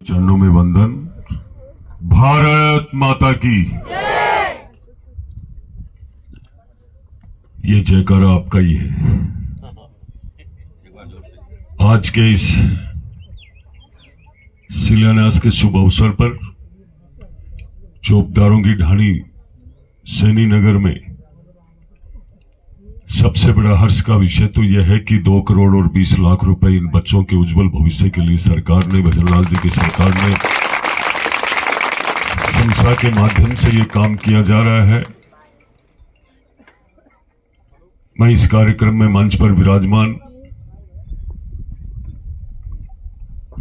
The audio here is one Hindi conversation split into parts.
चरणों में वंदन। भारत माता की ये जयकारा आपका ही है। आज के इस शिलान्यास के शुभ अवसर पर चौकीदारों की ढाणी सैनी नगर में सबसे बड़ा हर्ष का विषय तो यह है कि 2 करोड़ और 20 लाख रुपए इन बच्चों के उज्जवल भविष्य के लिए सरकार ने, भजनलाल जी की सरकार ने संस्था के माध्यम से ये काम किया जा रहा है। मैं इस कार्यक्रम में मंच पर विराजमान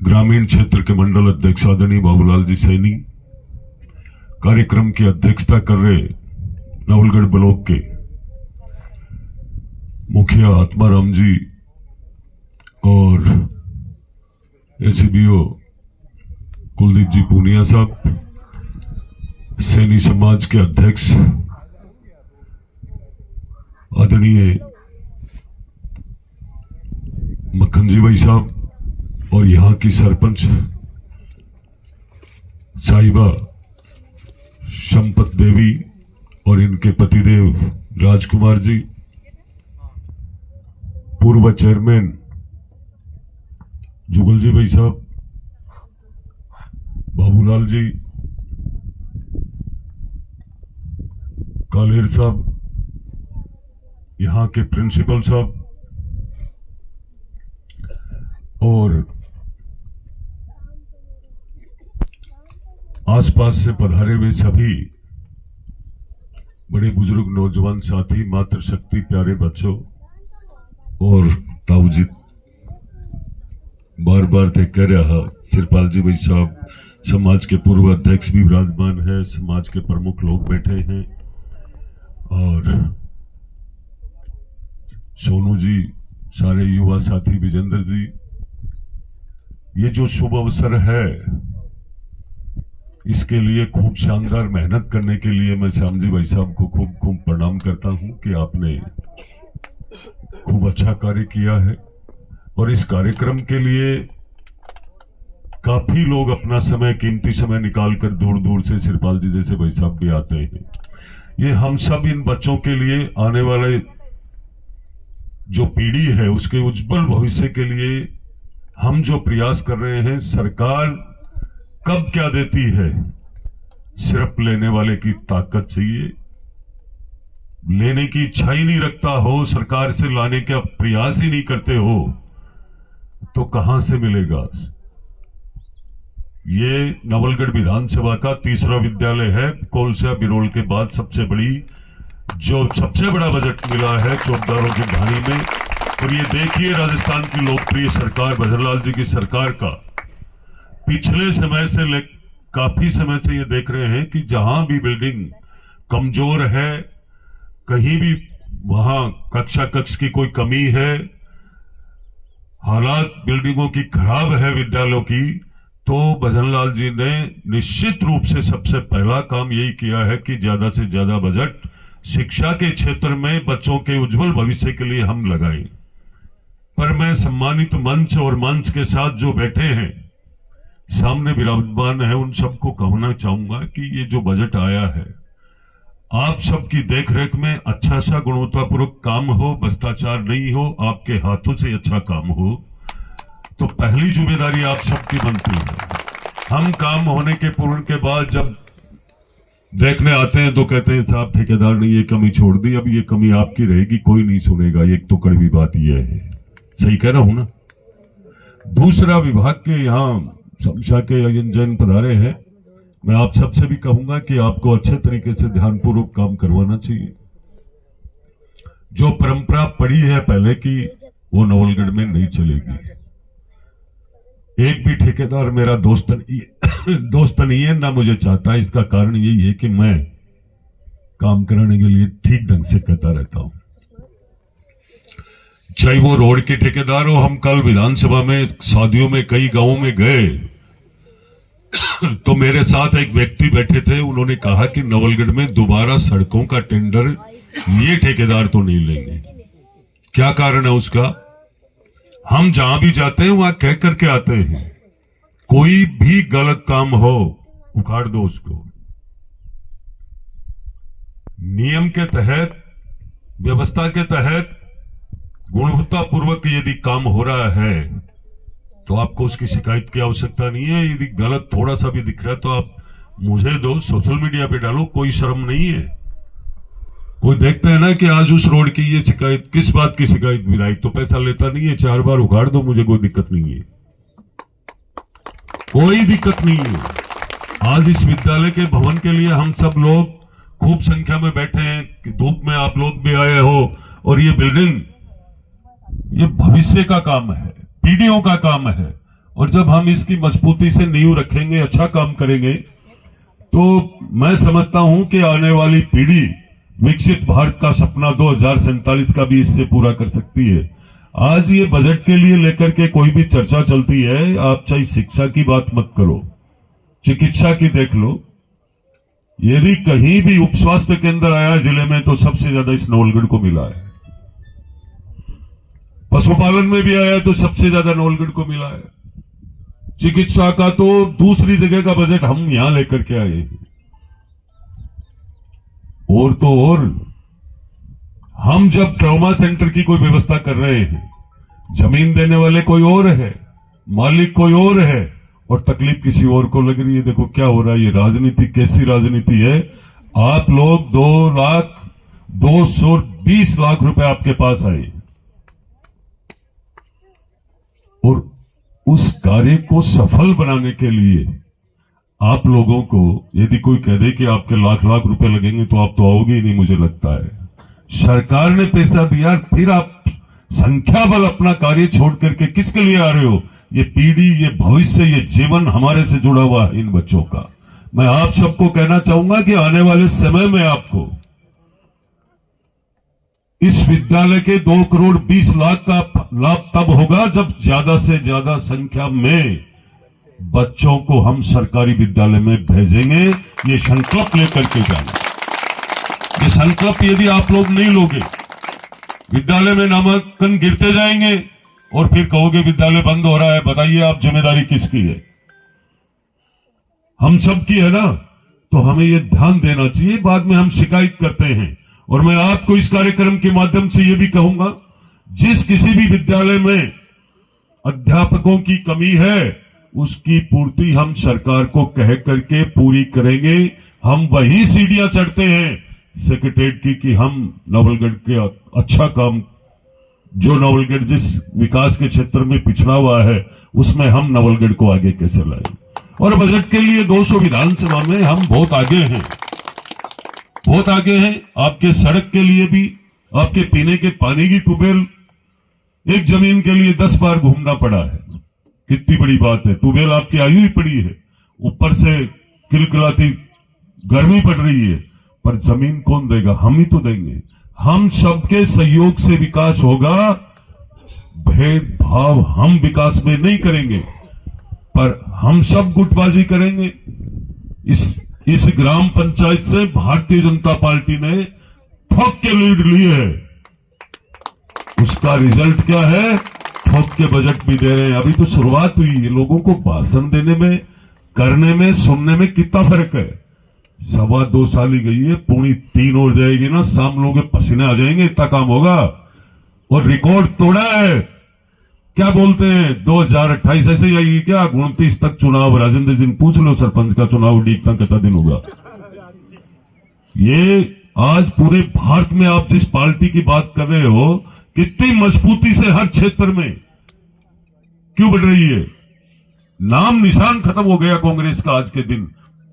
ग्रामीण क्षेत्र के मंडल अध्यक्ष आदरणीय बाबूलाल जी सैनी, कार्यक्रम की अध्यक्षता कर रहे नवलगढ़ ब्लॉक के मुखिया आत्माराम जी और एसीबीओ कुलदीप जी पूनिया साहब, सैनी समाज के अध्यक्ष आदरणीय मक्खन जी भाई साहब और यहाँ की सरपंच साहिबा संपत देवी और इनके पतिदेव राजकुमार जी, पूर्व चेयरमैन जुगल जी भाई साहब, बाबूलाल जी, कालेर साहब, यहाँ के प्रिंसिपल साहब और आसपास से पधारे हुए सभी बड़े बुजुर्ग नौजवान साथी, मातृशक्ति, प्यारे बच्चों और ताऊजी, बार बार थे कह रहा सिरपाल जी भाई साहब, समाज के पूर्व अध्यक्ष भी विराजमान है, समाज के प्रमुख लोग बैठे हैं और सोनू जी, सारे युवा साथी, विजेंद्र जी, ये जो शुभ अवसर है इसके लिए खूब शानदार मेहनत करने के लिए मैं श्याम जी भाई साहब को खूब खूब प्रणाम करता हूं कि आपने खूब अच्छा कार्य किया है। और इस कार्यक्रम के लिए काफी लोग अपना समय, कीमती समय निकालकर दूर दूर से सिरपाल जी जैसे भाई साहब भी आते हैं। ये हम सब इन बच्चों के लिए, आने वाले जो पीढ़ी है उसके उज्जवल भविष्य के लिए हम जो प्रयास कर रहे हैं, सरकार कब क्या देती है, सिर्फ लेने वाले की ताकत चाहिए। लेने की इच्छा ही नहीं रखता हो, सरकार से लाने का प्रयास ही नहीं करते हो, तो कहां से मिलेगा। ये नवलगढ़ विधानसभा का तीसरा विद्यालय है, कोलसा बिरोल के बाद सबसे बड़ा बजट मिला है चौकीदारों की ढाणी में। और ये देखिए राजस्थान की लोकप्रिय सरकार भजनलाल जी की सरकार का पिछले समय से काफी समय से ये देख रहे हैं कि जहां भी बिल्डिंग कमजोर है, कहीं भी वहां कक्ष की कोई कमी है, हालात बिल्डिंगों की खराब है विद्यालयों की, तो भजनलाल जी ने निश्चित रूप से सबसे पहला काम यही किया है कि ज्यादा से ज्यादा बजट शिक्षा के क्षेत्र में बच्चों के उज्जवल भविष्य के लिए हम लगाएं। पर मैं सम्मानित मंच और मंच के साथ जो बैठे हैं, सामने विराजमान है, उन सबको कहना चाहूंगा कि ये जो बजट आया है, आप सबकी देखरेख में अच्छा सा गुणवत्तापूर्वक काम हो, भ्रष्टाचार नहीं हो, आपके हाथों से अच्छा काम हो, तो पहली जिम्मेदारी आप सबकी बनती है। हम काम होने के पूर्ण के बाद जब देखने आते हैं तो कहते हैं साहब ठेकेदार ने ये कमी छोड़ दी, अब ये कमी आपकी रहेगी, कोई नहीं सुनेगा। एक तो कड़वी बात यह है, सही कह रहा हूं ना। दूसरा, विभाग के यहाँ समीक्षा के जैन पधारे हैं, मैं आप सबसे भी कहूंगा कि आपको अच्छे तरीके से ध्यानपूर्वक काम करवाना चाहिए। जो परंपरा पड़ी है पहले की, वो नवलगढ़ में नहीं चलेगी। एक भी ठेकेदार मेरा दोस्त नहीं है, ना मुझे चाहता है। इसका कारण यही है कि मैं काम कराने के लिए ठीक ढंग से कहता रहता हूं, चाहे वो रोड के ठेकेदार हो। हम कल विधानसभा में शादियों में कई गांवों में गए तो मेरे साथ एक व्यक्ति बैठे थे, उन्होंने कहा कि नवलगढ़ में दोबारा सड़कों का टेंडर ये ठेकेदार तो नहीं लेंगे। क्या कारण है उसका? हम जहां भी जाते हैं वहां कह करके आते हैं कोई भी गलत काम हो उखाड़ दो उसको। नियम के तहत, व्यवस्था के तहत गुणवत्तापूर्वक यदि काम हो रहा है तो आपको उसकी शिकायत की आवश्यकता नहीं है। यदि गलत थोड़ा सा भी दिख रहा है तो आप मुझे दो, सोशल मीडिया पे डालो, कोई शर्म नहीं है। कोई देखते हैं ना कि आज उस रोड की ये शिकायत, किस बात की शिकायत, विधायक तो पैसा लेता नहीं है, 4 बार उखाड़ दो, मुझे कोई दिक्कत नहीं है, कोई दिक्कत नहीं है। आज इस विद्यालय के भवन के लिए हम सब लोग खूब संख्या में बैठे हैं कि धूप में आप लोग भी आए हो, और ये बिल्डिंग, ये भविष्य का काम है, पीढ़ियों का काम है, और जब हम इसकी मजबूती से नींव रखेंगे, अच्छा काम करेंगे, तो मैं समझता हूं कि आने वाली पीढ़ी विकसित भारत का सपना 2047 का भी इससे पूरा कर सकती है। आज ये बजट के लिए लेकर के कोई भी चर्चा चलती है, आप चाहे शिक्षा की बात मत करो, चिकित्सा की देख लो। यदि कहीं भी उप स्वास्थ्य केंद्र आया जिले में तो सबसे ज्यादा इस नवलगढ़ को मिला है। पशुपालन में भी आया तो सबसे ज्यादा नवलगढ़ को मिला है। चिकित्सा का तो दूसरी जगह का बजट हम यहां लेकर के आए हैं। और तो और, हम जब ट्रॉमा सेंटर की कोई व्यवस्था कर रहे हैं, जमीन देने वाले कोई और है, मालिक कोई और है, और तकलीफ किसी और को लग रही है। देखो क्या हो रहा है, ये राजनीति कैसी राजनीति है। आप लोग 2,220 लाख रुपए आपके पास आए, और उस कार्य को सफल बनाने के लिए आप लोगों को यदि कोई कह दे कि आपके लाख लाख रुपए लगेंगे तो आप तो आओगे ही नहीं, मुझे लगता है। सरकार ने पैसा दिया, फिर आप संख्या बल अपना कार्य छोड़ करके किसके लिए आ रहे हो? ये पीढ़ी, ये भविष्य, ये जीवन हमारे से जुड़ा हुआ है इन बच्चों का। मैं आप सबको कहना चाहूंगा कि आने वाले समय में आपको इस विद्यालय के 2,20,00,000 का लाभ तब होगा जब ज्यादा से ज्यादा संख्या में बच्चों को हम सरकारी विद्यालय में भेजेंगे। ये संकल्प लेकर के जाना। ये संकल्प यदि आप लोग नहीं लोगे, विद्यालय में नामांकन गिरते जाएंगे और फिर कहोगे विद्यालय बंद हो रहा है। बताइए आप, जिम्मेदारी किसकी है? हम सब की है ना। तो हमें ये ध्यान देना चाहिए, बाद में हम शिकायत करते हैं। और मैं आपको इस कार्यक्रम के माध्यम से ये भी कहूंगा, जिस किसी भी विद्यालय में अध्यापकों की कमी है उसकी पूर्ति हम सरकार को कह करके पूरी करेंगे। हम वही सीढ़ियां चढ़ते हैं सेक्रेटरीट की कि हम नवलगढ़ के अच्छा काम, जो नवलगढ़ जिस विकास के क्षेत्र में पिछड़ा हुआ है उसमें हम नवलगढ़ को आगे कैसे लाए। और बजट के लिए 200 विधानसभा में हम बहुत आगे हैं, बहुत आगे हैं। आपके सड़क के लिए भी, आपके पीने के पानी की ट्यूबवेल, एक जमीन के लिए 10 बार घूमना पड़ा है। कितनी बड़ी बात है। ट्यूबवेल आपकी आई हुई पड़ी है, ऊपर से किलकिलाती गर्मी पड़ रही है, पर जमीन कौन देगा? हम ही तो देंगे। हम सबके सहयोग से विकास होगा। भेदभाव हम विकास में नहीं करेंगे, पर हम सब गुटबाजी करेंगे। इस ग्राम पंचायत से भारतीय जनता पार्टी ने ठोक के लीड ली है। उसका रिजल्ट क्या है? ठोक के बजट भी दे रहे हैं। अभी तो शुरुआत हुई है। लोगों को भाषण देने में, करने में, सुनने में कितना फर्क है। 2.25 साल ही गई है, पूरी 3 और जाएगी ना, शाम लोग पसीने आ जाएंगे, इतना काम होगा। और रिकॉर्ड तोड़ा है। क्या बोलते हैं 2028 ऐसे ही आएगी क्या? 29 तक चुनाव। राजेंद्र जी पूछ लो, सरपंच का चुनाव डीकता कितना दिन होगा। ये आज पूरे भारत में आप जिस पार्टी की बात कर रहे हो, कितनी मजबूती से हर क्षेत्र में क्यों बढ़ रही है। नाम निशान खत्म हो गया कांग्रेस का आज के दिन,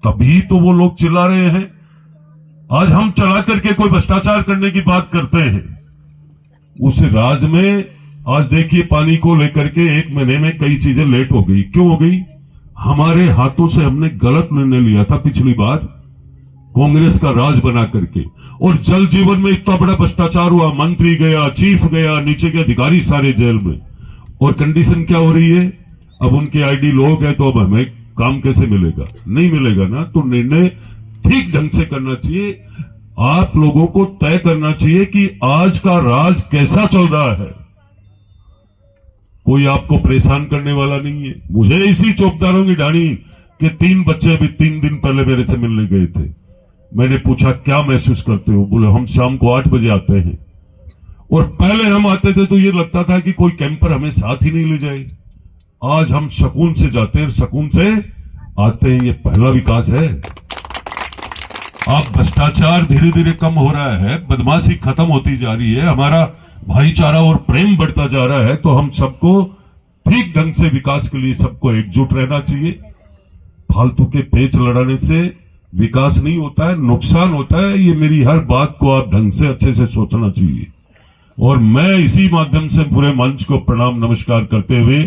तभी तो वो लोग चिल्ला रहे हैं। आज हम चला करके कोई भ्रष्टाचार करने की बात करते हैं। उस राज में आज देखिए, पानी को लेकर के 1 महीने में कई चीजें लेट हो गई। क्यों हो गई? हमारे हाथों से हमने गलत निर्णय लिया था पिछली बार, कांग्रेस का राज बना करके। और जल जीवन में इतना बड़ा भ्रष्टाचार हुआ, मंत्री गया, चीफ गया, नीचे के अधिकारी सारे जेल में। और कंडीशन क्या हो रही है? अब उनके आईडी लोग हैं तो अब हमें काम कैसे मिलेगा? नहीं मिलेगा ना। तो निर्णय ठीक ढंग से करना चाहिए। आप लोगों को तय करना चाहिए कि आज का राज कैसा चल रहा है। कोई आपको परेशान करने वाला नहीं है। मुझे इसी चौकीदारों की ढाणी कि 3 बच्चे अभी 3 दिन पहले मेरे से मिलने गए थे। मैंने पूछा क्या महसूस करते हो? बोले हम शाम को 8 बजे आते हैं, और पहले हम आते थे तो ये लगता था कि कोई कैंपर हमें साथ ही नहीं ले जाए। आज हम सुकून से जाते हैं, सुकून से आते हैं। ये पहला विकास है। आप भ्रष्टाचार धीरे धीरे कम हो रहा है, बदमाशी खत्म होती जा रही है, हमारा भाईचारा और प्रेम बढ़ता जा रहा है। तो हम सबको ठीक ढंग से विकास के लिए सबको एकजुट रहना चाहिए। फालतू के पेच लड़ाने से विकास नहीं होता है, नुकसान होता है। ये मेरी हर बात को आप ढंग से अच्छे से सोचना चाहिए। और मैं इसी माध्यम से पूरे मंच को प्रणाम नमस्कार करते हुए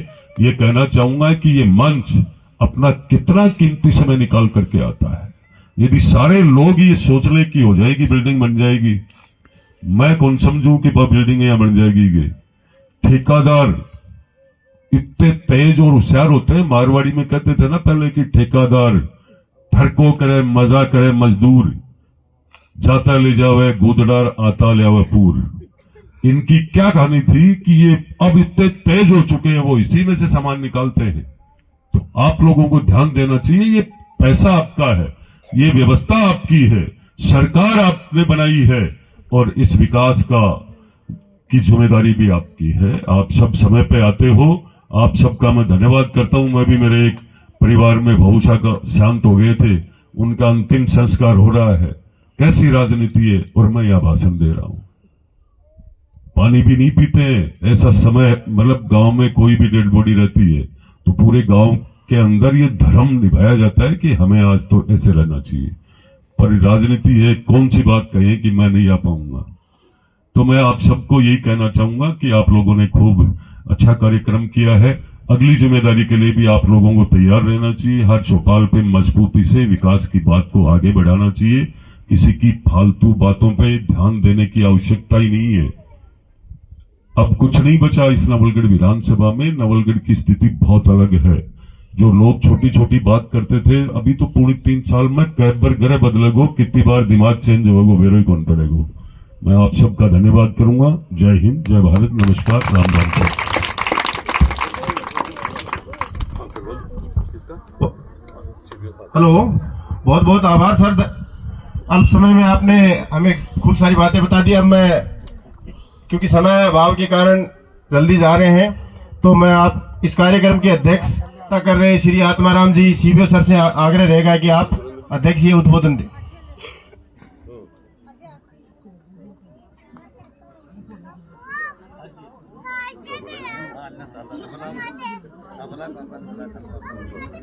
ये कहना चाहूंगा कि ये मंच अपना कितना कीमती समय निकाल करके आता है। यदि सारे लोग ये सोच ले कि हो जाएगी बिल्डिंग बन जाएगी, मैं कौन समझूं कि बिल्डिंग यहां बन जाएगी। ठेकेदार इतने तेज और होशियार होते हैं। मारवाड़ी में कहते थे ना पहले कि ठेकेदार ठरको करे मजा करे मजदूर, जाता ले जावे गोदडार आता ले आवे पूर। इनकी क्या कहानी थी कि ये अब इतने तेज हो चुके हैं, वो इसी में से सामान निकालते हैं। तो आप लोगों को ध्यान देना चाहिए। ये पैसा आपका है, ये व्यवस्था आपकी है, सरकार आपने बनाई है, और इस विकास की जिम्मेदारी भी आपकी है। आप सब समय पे आते हो, आप सबका मैं धन्यवाद करता हूं। मैं भी मेरे एक परिवार में भूषा का शांत हो गए थे, उनका अंतिम संस्कार हो रहा है। कैसी राजनीति है, और मैं यह भाषण दे रहा हूं। पानी भी नहीं पीते हैं। ऐसा समय मतलब गांव में कोई भी डेड बॉडी रहती है तो पूरे गांव के अंदर ये धर्म निभाया जाता है कि हमें आज तो ऐसे रहना चाहिए। पर राजनीति है, कौन सी बात कहें कि मैं नहीं आ पाऊंगा। तो मैं आप सबको यही कहना चाहूंगा कि आप लोगों ने खूब अच्छा कार्यक्रम किया है। अगली जिम्मेदारी के लिए भी आप लोगों को तैयार रहना चाहिए। हर चौपाल पे मजबूती से विकास की बात को आगे बढ़ाना चाहिए। किसी की फालतू बातों पे ध्यान देने की आवश्यकता ही नहीं है। अब कुछ नहीं बचा इस नवलगढ़ विधानसभा में। नवलगढ़ की स्थिति बहुत अलग है। जो लोग छोटी छोटी बात करते थे, अभी तो पूरे 3 साल में कैबर गरे बदलेगो, कितनी बार दिमाग चेंज होगा वेरो ही कौन पड़ेगो। मैं आप सबका धन्यवाद करूंगा। जय हिंद, जय भारत, नमस्कार, राम राम। हेलो, बहुत बहुत आभार सर। अल्प समय में आपने हमें खूब सारी बातें बता दी। अब मैं क्योंकि समय अभाव के कारण जल्दी जा रहे हैं, तो मैं आप इस कार्यक्रम की अध्यक्षता कर रहे श्री आत्माराम जी सीबीओ सर से आग्रह रहेगा कि आप अध्यक्षीय उद्बोधन दें।